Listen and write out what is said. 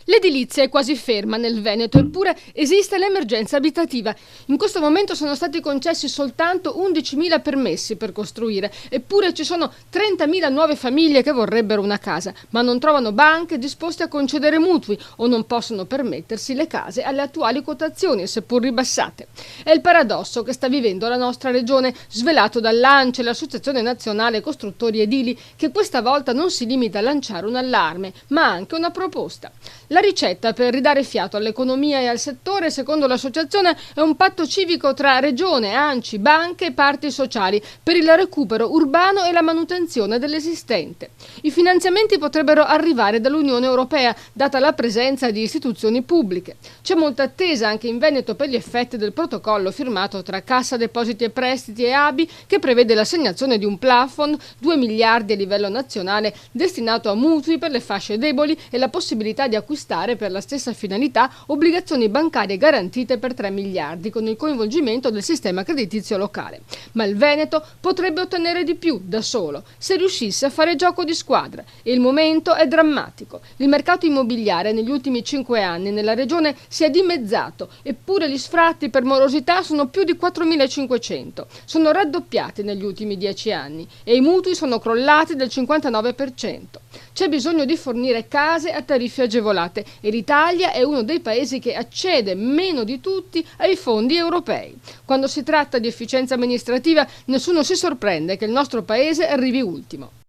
L'edilizia è quasi ferma nel Veneto, eppure esiste l'emergenza abitativa. In questo momento sono stati concessi soltanto 11.000 permessi per costruire, eppure ci sono 30.000 nuove famiglie che vorrebbero una casa, ma non trovano banche disposte a concedere mutui o non possono permettersi le case alle attuali quotazioni, seppur ribassate. È il paradosso che sta vivendo la nostra regione, svelato dall'ANCE, l'Associazione Nazionale Costruttori Edili, che questa volta non si limita a lanciare un allarme, ma anche una proposta. La ricetta per ridare fiato all'economia e al settore, secondo l'associazione, è un patto civico tra regione, ANCI, banche e parti sociali per il recupero urbano e la manutenzione dell'esistente. I finanziamenti potrebbero arrivare dall'Unione Europea, data la presenza di istituzioni pubbliche. C'è molta attesa anche in Veneto per gli effetti del protocollo firmato tra Cassa Depositi e Prestiti e ABI, che prevede l'assegnazione di un plafond, 2 miliardi a livello nazionale, destinato a mutui per le fasce deboli e la possibilità di acquistare per la stessa finalità obbligazioni bancarie garantite per 3 miliardi con il coinvolgimento del sistema creditizio locale. Ma il Veneto potrebbe ottenere di più da solo se riuscisse a fare gioco di squadra e il momento è drammatico. Il mercato immobiliare negli ultimi 5 anni nella regione si è dimezzato, eppure gli sfratti per morosità sono più di 4.500, sono raddoppiati negli ultimi 10 anni e i mutui sono crollati del 59%. C'è bisogno di fornire case a tariffe agevolate e l'Italia è uno dei paesi che accede meno di tutti ai fondi europei. Quando si tratta di efficienza amministrativa, nessuno si sorprende che il nostro paese arrivi ultimo.